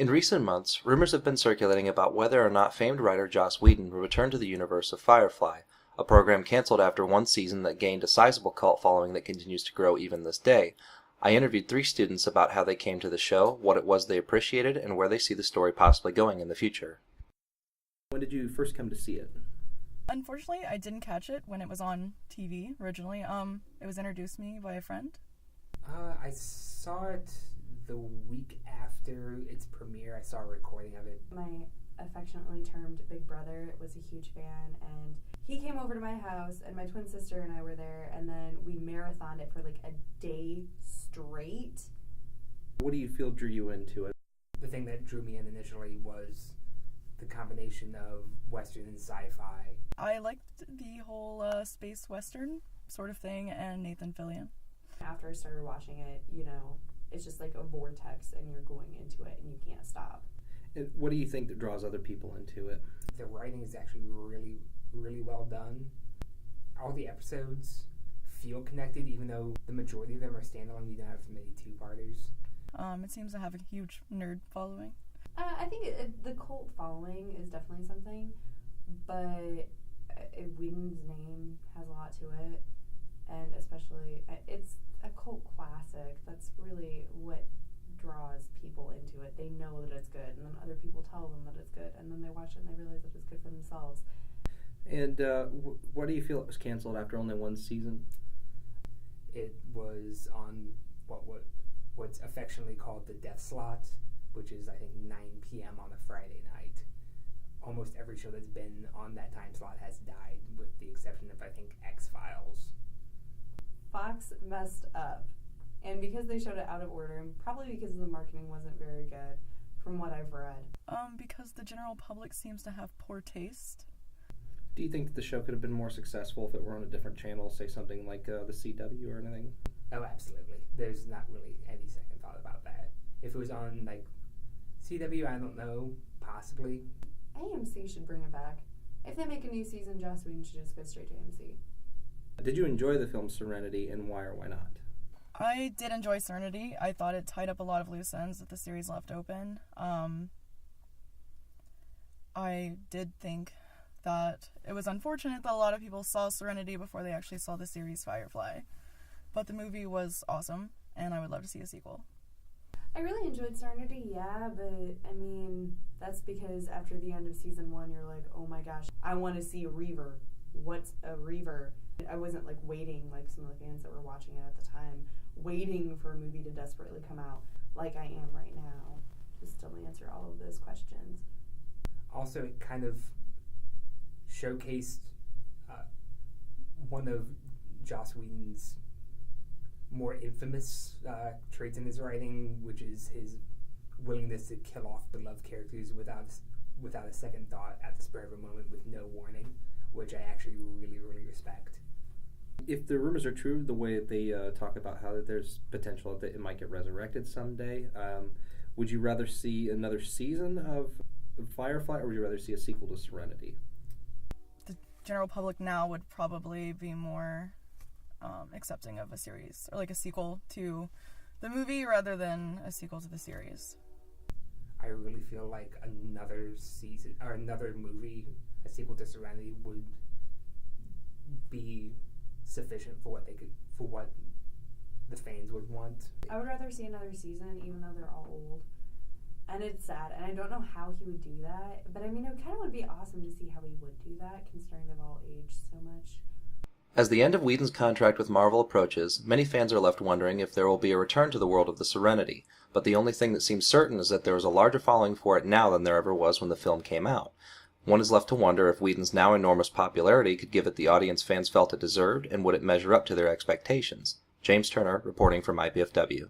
In recent months, rumors have been circulating about whether or not famed writer Joss Whedon will return to the universe of Firefly, a program canceled after one season that gained a sizable cult following that continues to grow even this day. I interviewed 3 students about how they came to the show, what it was they appreciated, and where they see the story possibly going in the future. When did you first come to see it? Unfortunately, I didn't catch it when it was on TV originally. It was introduced to me by a friend. I saw it the week after its premiere. I saw a recording of it. My affectionately termed big brother was a huge fan, and he came over to my house, and my twin sister and I were there, and then we marathoned it for like a day straight. What do you feel drew you into it? The thing that drew me in initially was the combination of Western and sci-fi. I liked the whole space Western sort of thing and Nathan Fillion. After I started watching it, it's just like a vortex and you're going into it and you can't stop. And what do you think that draws other people into it? The writing is actually really, really well done. All the episodes feel connected, even though the majority of them are standalone. We don't have many two-parters. It seems to have a huge nerd following. I think the cult following is definitely something, but Whedon's name has a lot to it, and especially it's a cult classic. That's really what draws people into it. They know that it's good, and then other people tell them that it's good, and then they watch it and they realize that it's good for themselves. And why do you feel it was canceled after only one season? It was on what's affectionately called the death slot, which is, I think, 9 p.m. on a Friday night. Almost every show that's been on that time slot has died, with the exception of, I think, X-Files. Fox messed up, and because they showed it out of order, and probably because the marketing wasn't very good, from what I've read. Because the general public seems to have poor taste. Do you think that the show could have been more successful if it were on a different channel, say something like the CW or anything? Oh, absolutely. There's not really any second thought about that. If it was on, like, CW, I don't know, possibly. AMC should bring it back. If they make a new season, Joss Whedon should just go straight to AMC. Did you enjoy the film Serenity, and why or why not? I did enjoy Serenity. I thought it tied up a lot of loose ends that the series left open. I did think that it was unfortunate that a lot of people saw Serenity before they actually saw the series Firefly. But the movie was awesome, and I would love to see a sequel. I really enjoyed Serenity, yeah, but, that's because after the end of season 1, you're like, oh my gosh, I want to see a Reaver. What's a Reaver? I wasn't, waiting, like some of the fans that were watching it at the time, waiting for a movie to desperately come out, like I am right now, to still answer all of those questions. Also, it kind of showcased one of Joss Whedon's more infamous traits in his writing, which is his willingness to kill off beloved characters without a second thought at the spur of a moment with no warning, which I actually really, really respect. If the rumors are true, the way that they talk about how there's potential that it might get resurrected someday, would you rather see another season of Firefly, or would you rather see a sequel to Serenity? The general public now would probably be more accepting of a series, or like a sequel to the movie rather than a sequel to the series. I really feel like another season or another movie, a sequel to Serenity, would be sufficient for what the fans would want. I would rather see another season, even though they're all old. And it's sad, and I don't know how he would do that, but it kind of would be awesome to see how he would do that, considering they've all aged so much. As the end of Whedon's contract with Marvel approaches, many fans are left wondering if there will be a return to the world of the Serenity, but the only thing that seems certain is that there is a larger following for it now than there ever was when the film came out. One is left to wonder if Whedon's now enormous popularity could give it the audience fans felt it deserved, and would it measure up to their expectations. James Turner, reporting from IPFW.